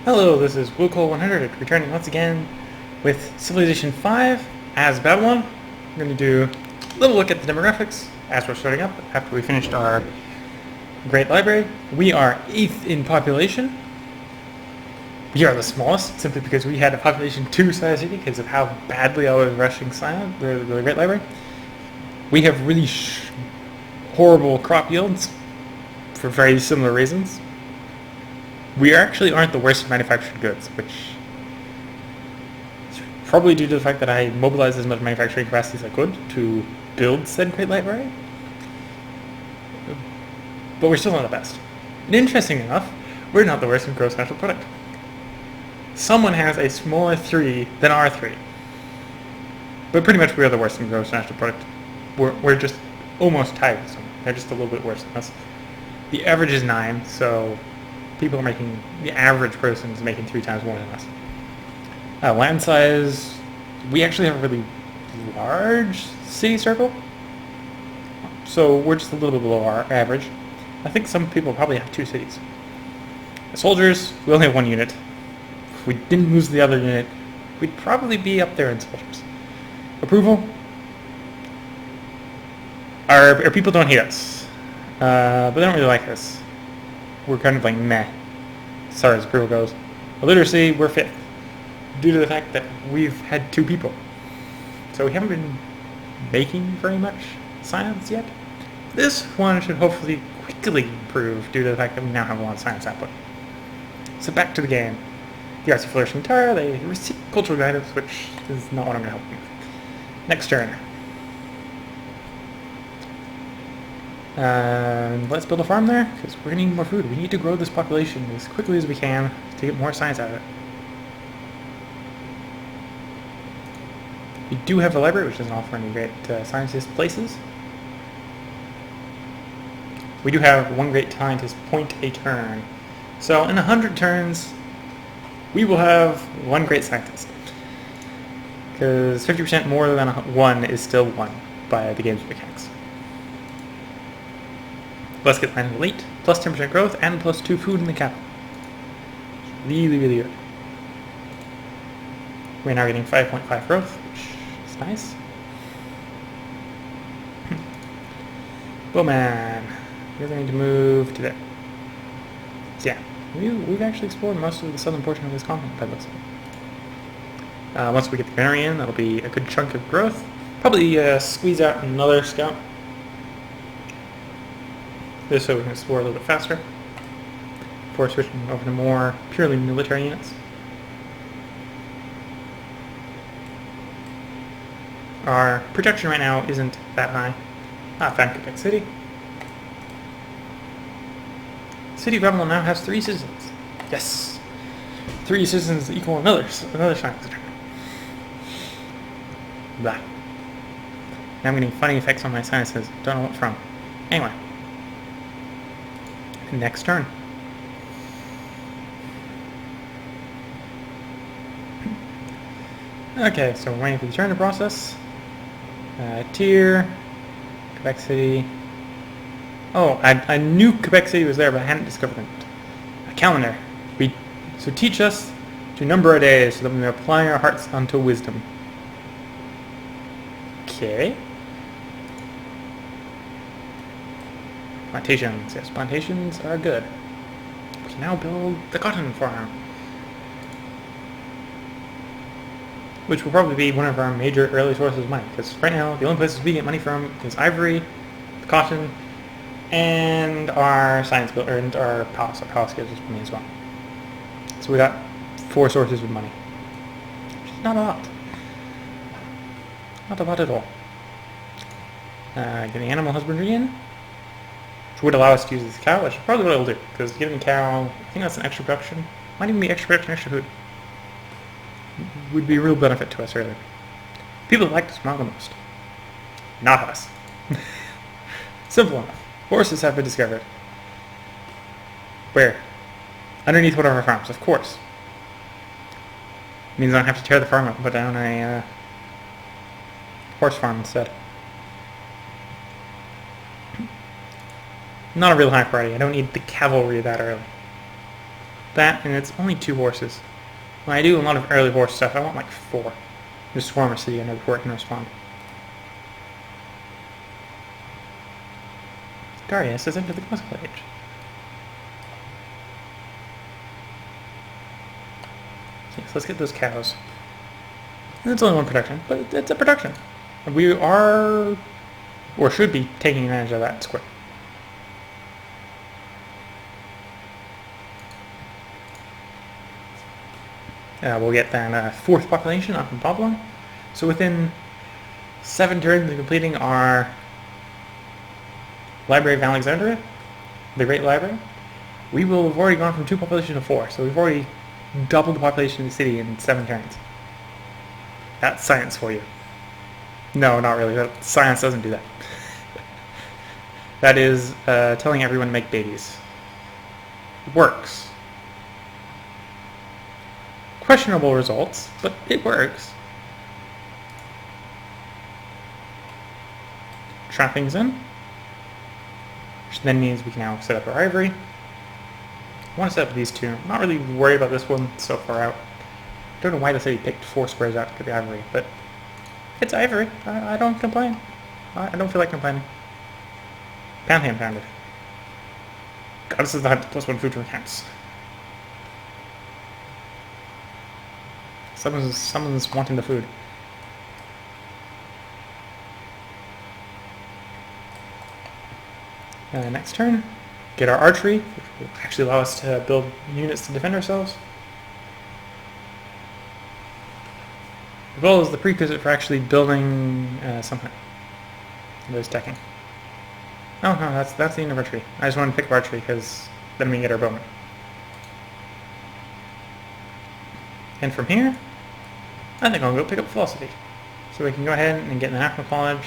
Hello, this is Willcol100 returning once again with Civilization 5 as Babylon. We're going to do a little look at the demographics as we're starting up after we finished our great library. We are 8th in population. We are the smallest simply because we had a population 2 size city because of how badly I was rushing the great library. We have really horrible crop yields for very similar reasons. We actually aren't the worst at manufactured goods, which is probably due to the fact that I mobilized as much manufacturing capacity as I could to build said great library. But we're still not the best. And interesting enough, we're not the worst in gross national product. Someone has a smaller 3 than our 3. But pretty much we are the worst in gross national product. We're just almost tied with someone. They're just a little bit worse than us. The average is 9, so the average person is making 3 times more than us. Land size, we actually have a really large city circle, so we're just a little bit below our average. I think some people probably have 2 cities. Soldiers, we only have 1 unit. If we didn't lose the other unit, we'd probably be up there in soldiers. Approval, our people don't hate us, but they don't really like us. We're kind of like meh, as far as approval goes. Illiteracy, we're 5th, due to the fact that we've had 2 people. So we haven't been making very much science yet. This one should hopefully quickly improve due to the fact that we now have a lot of science output. So back to the game. The arts of flourishing tire, they receive cultural guidance, which is not what I'm going to help them with. Next turn. Let's build a farm there, because we're going to need more food. We need to grow this population as quickly as we can to get more science out of it. We do have a library, which doesn't offer any great scientist places. We do have 1 great scientist point a turn. So in 100 turns, we will have 1 great scientist. Because 50% more than 1 is still 1 by the game's mechanics. Let's get land elite, plus 10% growth, and plus 2 food in the capital. Really, really good. We're now getting 5.5 growth, which is nice. Bowman. We're going to move to there. So yeah, we've actually explored most of the southern portion of this continent by the looks of it. Once we get the granary in, that'll be a good chunk of growth. Probably squeeze out another scout. This so we can explore a little bit faster before switching over to more purely military units. Our projection right now isn't that high. Found Quebec City. City of Babylon now has 3 citizens. Yes! 3 citizens equal another science attorney. Blah. Now I'm getting funny effects on my sciences. Don't know what from. Anyway. Next turn. Okay, so we're waiting for the turn to process. Tier, Quebec City. Oh, I knew Quebec City was there, but I hadn't discovered it. A calendar. So teach us to number our days so that we may apply our hearts unto wisdom. Okay. Plantations. Yes, plantations are good. We can now build the cotton farm, which will probably be one of our major early sources of money, because right now the only places we get money from is ivory, cotton, and our science build, and our palace. Our palace gives us money as well. So we got 4 sources of money, which is not a lot. Not a lot at all. Getting animal husbandry in, which would allow us to use this cow, which is probably what I will do, because giving a cow, I think that's an extra production. Might even be extra production, extra food. Would be a real benefit to us earlier. People that like to smile the most. Not us. Simple enough. Horses have been discovered. Where? Underneath one of our farms, of course. Means I don't have to tear the farm up and put down a horse farm instead. Not a real high priority. I don't need the cavalry that early. That, and it's only 2 horses. When I do a lot of early horse stuff, I want like 4. Just swarm a city and before it can respond. Darius has entered the classical age. Yes, let's get those cows. It's only 1 production, but it's a production. We are, or should be, taking advantage of that square. We'll get that 4th population up in Babylon. So within 7 turns of completing our Library of Alexandria, the Great Library, we will have already gone from 2 population to 4. So we've already doubled the population of the city in 7 turns. That's science for you. No, not really. Science doesn't do that. That is telling everyone to make babies. It works. Questionable results, but it works. Trappings in. Which then means we can now set up our ivory. I want to set up these 2. I'm not really worried about this one so far out. Don't know why the city picked 4 squares out to get the ivory, but it's ivory. I don't complain. I don't feel like complaining. Pantheon founded. Goddess of the Hunt, +1 food to accounts. Someone's wanting the food. Next turn, get our archery, which will actually allow us to build units to defend ourselves. As well as the prerequisite for actually building something. There's decking. Oh no, that's the end of archery. I just wanted to pick up archery because then we can get our bowman. And from here, I think I'll go pick up philosophy. So we can go ahead and get in the National College,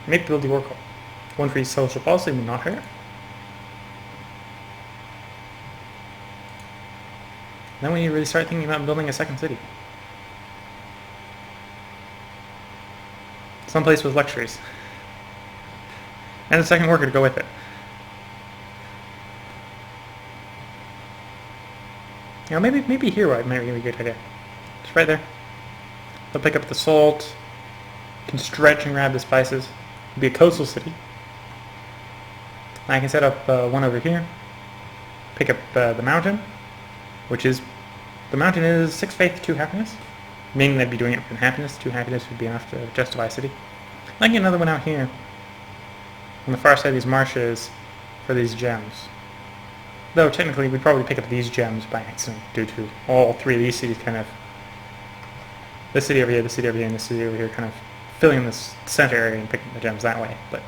maybe build the Willcol. 1 for each social policy would not hurt. Then we need to really start thinking about building a 2nd city. Someplace with luxuries. And a 2nd worker to go with it. You know, maybe here might be a good idea. Just right there. They'll pick up the salt, can stretch and grab the spices. It'll be a coastal city. I can set up 1 over here. Pick up the mountain, which is, the mountain is 6 faith, 2 happiness. Meaning they'd be doing it for happiness. 2 happiness would be enough to justify a city. I can get another one out here on the far side of these marshes for these gems. Though technically we'd probably pick up these gems by accident due to all 3 of these cities kind of, this city over here, this city over here, and this city over here kind of filling this center area and picking the gems that way. But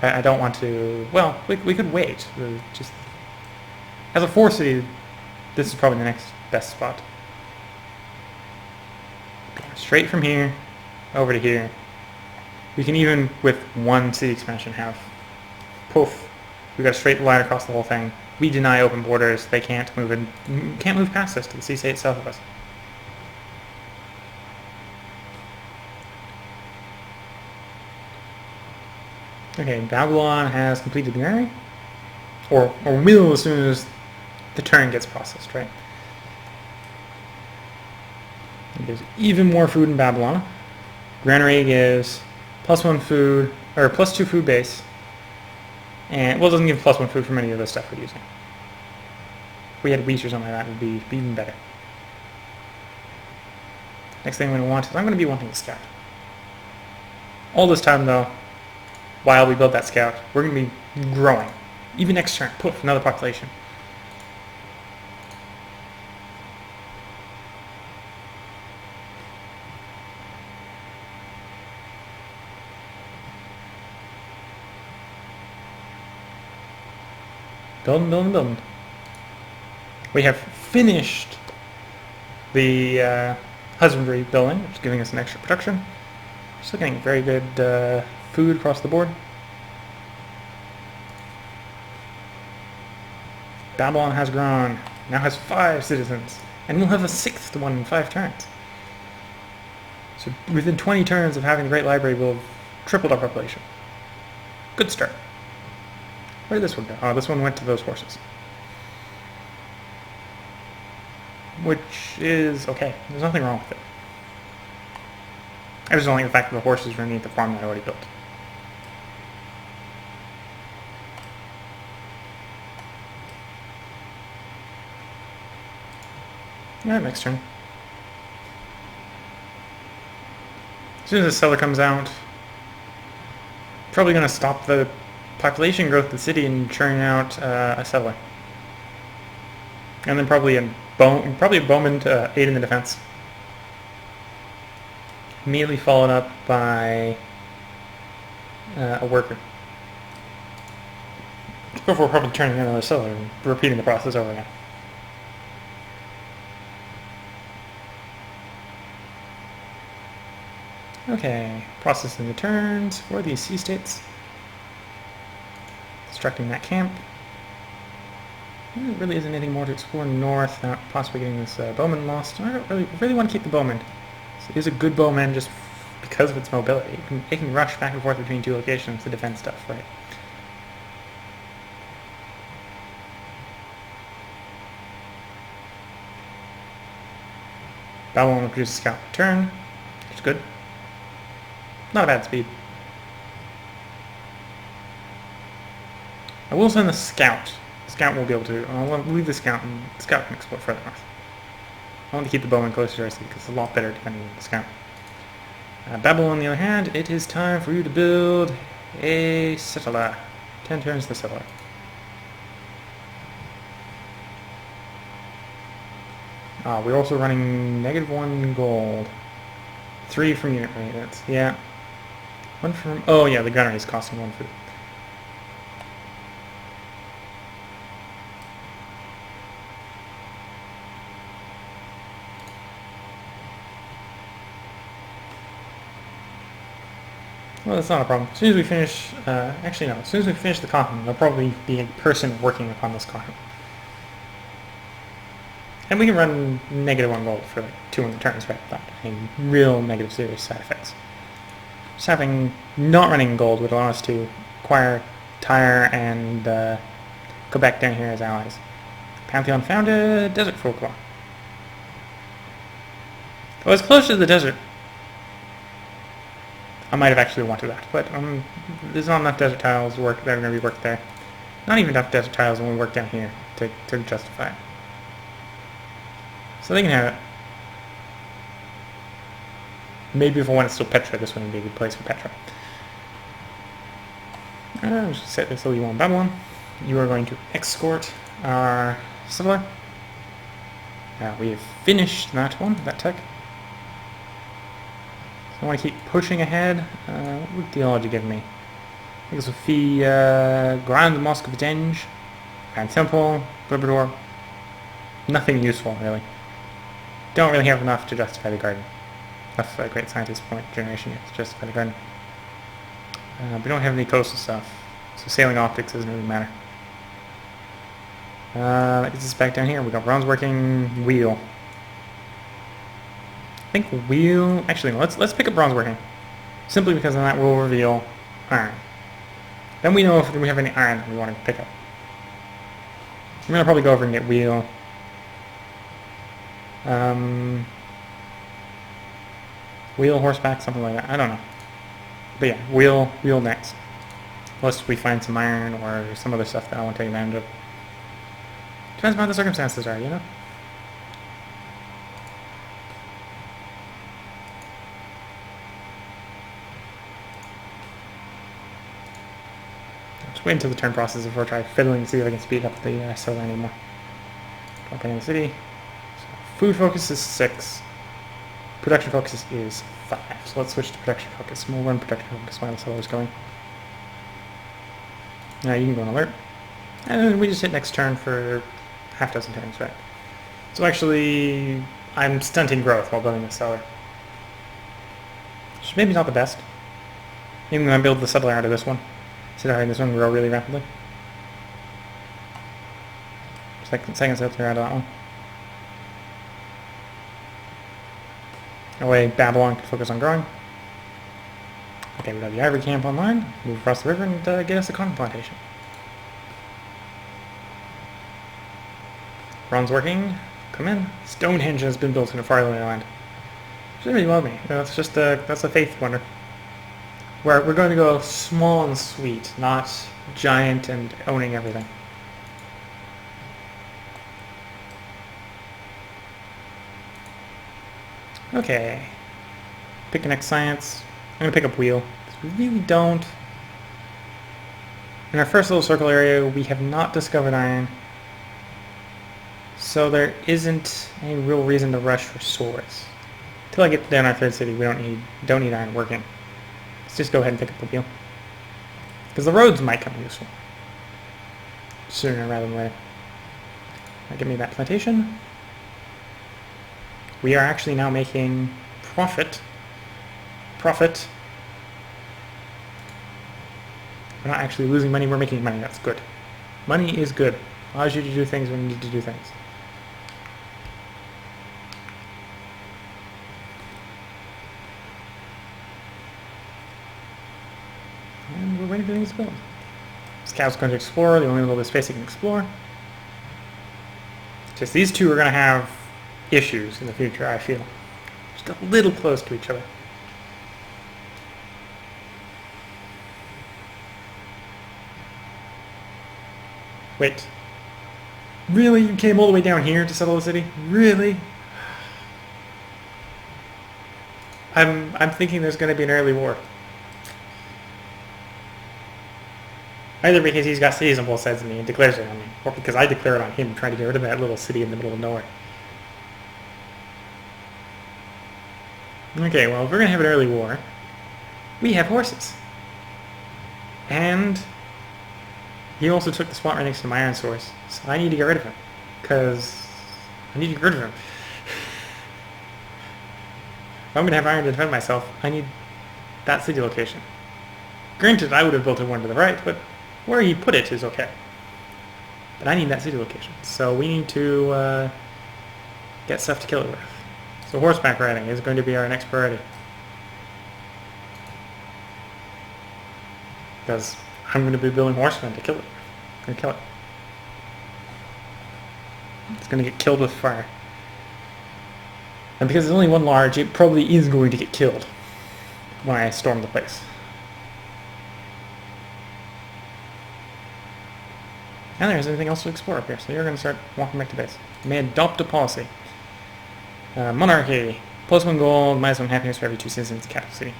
I don't want to, well, we could wait. Just as a 4 city, this is probably the next best spot. Straight from here over to here. We can even, with 1 city expansion, have poof. We got a straight line across the whole thing. We deny open borders. They can't move past us to the sea state south of us. Okay, Babylon has completed the granary, or will as soon as the turn gets processed, right? There's even more food in Babylon. Granary is +1 food, or +2 food base. And, well, it doesn't give +1 food from any of the stuff we're using. If we had wheat or something like that, it would be even better. Next thing I'm going to want is, I'm going to be wanting a scout. All this time, though, while we build that scout, we're going to be growing. Even next turn, poof, another population. Building, building, building. We have finished the husbandry building, which is giving us an extra production. Still getting very good food across the board. Babylon has grown, now has 5 citizens, and we'll have a 6th one in 5 turns. So within 20 turns of having the Great Library, we'll have tripled our population. Good start. Where did this one go? Oh, this one went to those horses. which is okay. There's nothing wrong with it. I just don't like the fact that the horses are underneath the farm that I already built. Alright, next turn. As soon as the settler comes out, probably going to stop the population growth of the city and churn out a settler. And then probably a bowman to aid in the defense. Immediately followed up by a worker. Before probably turning in another settler and repeating the process over again. Okay, processing the turns for these sea-states. Constructing that camp. There really isn't anything more to explore north, without possibly getting this bowman lost. I don't really want to keep the bowman. So it is a good bowman just because of its mobility. It can rush back and forth between two locations to defend stuff, right? Babylon will produce a scout turn, which is good. Not a bad speed. I will send the scout. The scout will be able to. I'll leave the scout, and the scout can explore further north. I want to keep the bowman closer to our city because it's a lot better defending the scout. Babylon, on the other hand, it is time for you to build a settler. 10 turns to settler. We're also running -1 gold. 3 from unit maintenance. Yeah. 1 from... Oh yeah, the gunnery is costing 1 food. Well, that's not a problem. As soon as we finish... actually, no. As soon as we finish the continent, there'll probably be a person working upon this continent. And we can run -1 gold for like 200 turns right without any real negative serious side effects. Just having not running gold would allow us to acquire Tyre and go back down here as allies. Pantheon found a desert folklore. If I was close to the desert, I might have actually wanted that, but there's not enough desert tiles that are going to be worked there. Not even enough desert tiles when we work down here to justify it. So they can have it. Maybe if I wanted to steal Petra, this one would be a good place for Petra. I'll just set this you on Babylon. You are going to escort our settler. We have finished that one, that tech. So I want to keep pushing ahead. What theology give me? I think it's a fee, Grand Mosque of Denge, Grand Temple, Liberador. Nothing useful, really. Don't really have enough to justify the garden. Enough great scientist point generation yet to justify the garden. We don't have any coastal stuff, so sailing optics doesn't really matter. That gets us back down here. We got bronze working, wheel. I think wheel. Actually, no, let's pick up bronze working, simply because then that will reveal iron. Then we know if we have any iron that we want to pick up. I'm gonna probably go over and get wheel. Wheel, horseback, something like that. I don't know. But yeah, wheel next. Unless we find some iron or some other stuff that I want to take advantage of. Depends on how the circumstances are, you know? Just wait until the turn process before I try fiddling to see if I can speed up the settler anymore. Dropping in the city. So food focus is 6. Production focus is 5. So let's switch to production focus. We'll run production focus while the settler's going. Now you can go on alert. And we just hit next turn for half dozen turns, right? So actually, I'm stunting growth while building this settler. Which is maybe not the best. Maybe I'm going to build the settler out of this one. So having this one grow really rapidly. Second settler out of that one. That way Babylon can focus on growing. Okay, we got the ivory camp online. Move across the river and get us a cotton plantation. Bronze working. come in. Stonehenge has been built in a faraway land. Shouldn't really love me. That's just that's a faith wonder. We're going to go small and sweet, not giant and owning everything. Okay. Pick next science. I'm going to pick up wheel. We really don't. In our first little circle area, we have not discovered iron. So there isn't any real reason to rush for swords. Until I get down our third city, we don't need iron working. Let's just go ahead and pick up the wheel. Because the roads might come useful. Sooner rather than later. Now give me that plantation. We are actually now making profit. Profit. We're not actually losing money, we're making money. That's good. Money is good. Allows you to do things when you need to do things. And we're waiting for things to build. Scout's going to explore, the only little bit of space he can explore. Just these two are going to have issues in the future, I feel. Just a little close to each other. Wait. Really? You came all the way down here to settle the city? Really? I'm thinking there's going to be an early war. Either because he's got cities on both sides of me and declares it on me, or because I declare it on him, trying to get rid of that little city in the middle of nowhere. Okay, well, if we're going to have an early war, we have horses. And he also took the spot right next to my iron source, so I need to get rid of him. Because I need to get rid of him. If I'm going to have iron to defend myself, I need that city location. Granted, I would have built one to the right, but where he put it is okay. But I need that city location, so we need to get stuff to kill it with. So horseback riding is going to be our next priority. Because I'm going to be building horsemen to kill it. I'm going to kill it. It's going to get killed with fire. And because there's only one large, it probably is going to get killed when I storm the place. And there isn't anything else to explore up here, so you're going to start walking back to base. You may adopt a policy. Monarchy. +1 gold, -1 happiness for every 2 citizens in the capital city.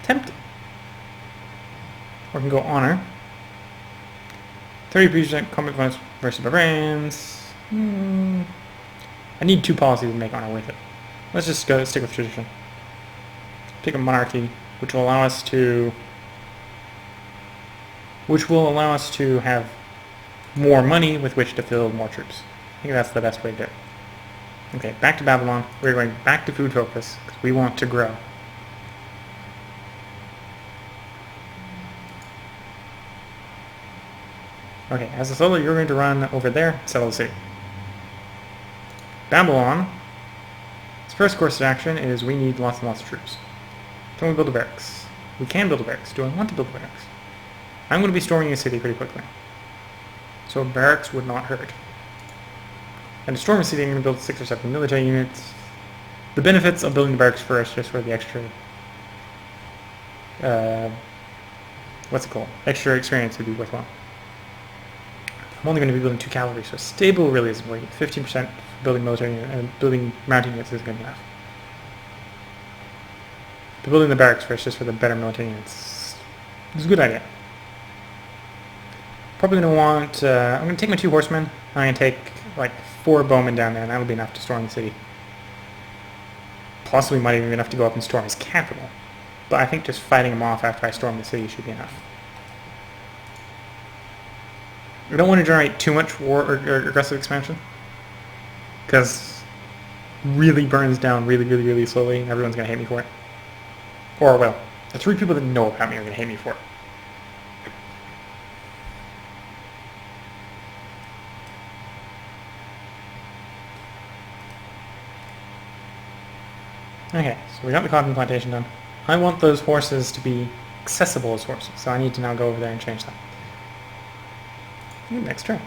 Tempting. Or we can go honor. 30% combat points versus barbarians. I need 2 policies to make honor worth it. Let's just go stick with tradition. Pick a monarchy, which will allow us to have more money with which to fill more troops. I think that's the best way to do it. Okay, back to Babylon. We're going back to food focus because we want to grow. Okay, as a solo, you're going to run over there, settle the city. Babylon. Its first course of action is we need lots and lots of troops. Can we build a barracks? We can build a barracks. Do I want to build a barracks? I'm going to be storming a city pretty quickly. So barracks would not hurt. And to storm a city, I'm going to build 6 or 7 military units. The benefits of building the barracks first, just for the extra... what's it called? Extra experience would be worthwhile. I'm only going to be building 2 cavalry, so stable really isn't working. 15% building military and building mountain units isn't going to be enough. But building the barracks first, just for the better military units, is a good idea. Probably going to want... I'm going to take my 2 horsemen. I'm going to take like 4 bowmen down there, and that'll be enough to storm the city. Plus, we might even be enough to go up and storm his capital. But I think just fighting him off after I storm the city should be enough. We don't want to generate too much war or aggressive expansion, because really burns down really slowly, and everyone's going to hate me for it. Or, well, the 3 people that know about me are going to hate me for it. Okay, so we got the cotton plantation done. I want those horses to be accessible as horses, so I need to now go over there and change that. Next turn.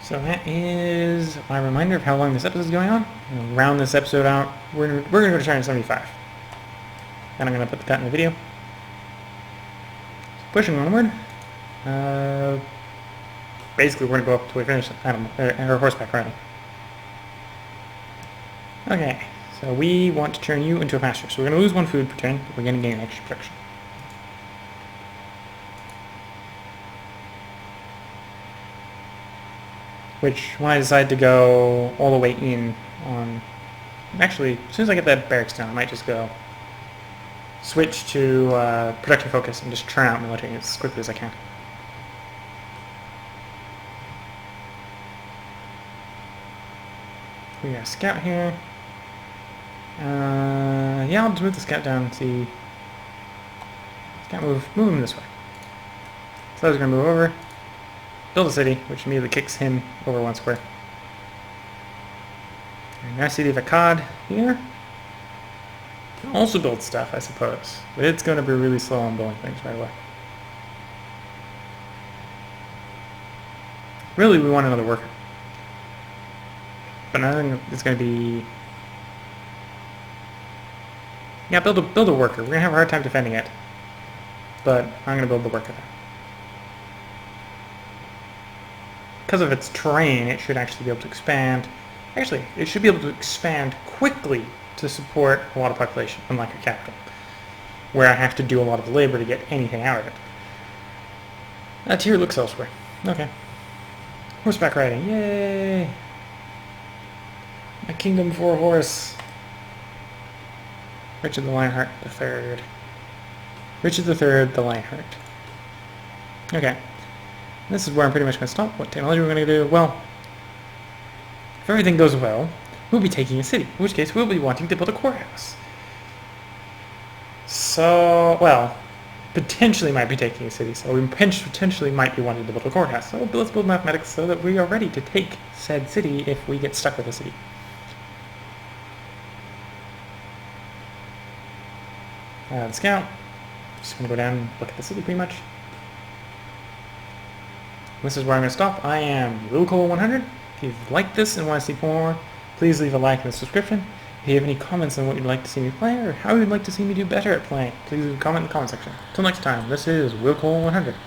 So that is my reminder of how long this episode is going on. I'm going to round this episode out. We're going to go to turn 75. And I'm going to put the cut in the video. So pushing onward. Basically, we're going to go up until we finish our horseback riding. Okay, so we want to turn you into a pasture. So we're going to lose 1 food per turn, but we're going to gain extra production. Which, when I decide to go all the way in on... Actually, as soon as I get that barracks down, I might just go switch to production focus and just churn out military as quickly as I can. We got a scout here. Yeah, I'll just move the scout down and see... Scout move him this way. So I was going to move over. Build a city, which immediately kicks him over 1 square. And our city of Akkad here. Can also build stuff, I suppose. But it's going to be really slow on building things right away. Really, we want another worker. But I think it's going to be... Yeah, build a worker. We're going to have a hard time defending it. But I'm going to build the worker there. Because of its terrain, it should actually be able to expand. Actually, it should be able to expand quickly to support a lot of population, unlike a capital, where I have to do a lot of labor to get anything out of it. That tier looks elsewhere. Okay. Horseback riding, yay! A kingdom for a horse. Richard the Lionheart III. Richard III the Lionheart. Okay. This is where I'm pretty much going to stop. What technology we're going to do? Well, if everything goes well, we'll be taking a city, in which case we'll be wanting to build a courthouse. So, well, potentially might be taking a city, so we potentially might be wanting to build a courthouse. So let's build mathematics so that we are ready to take said city if we get stuck with a city. The scout. Just going to go down and look at the city pretty much. This is where I'm going to stop. I am Willcol100. If you've liked this and want to see more, please leave a like and a subscription. If you have any comments on what you'd like to see me play or how you'd like to see me do better at playing, please leave a comment in the comment section. Until next time, this is Willcol100.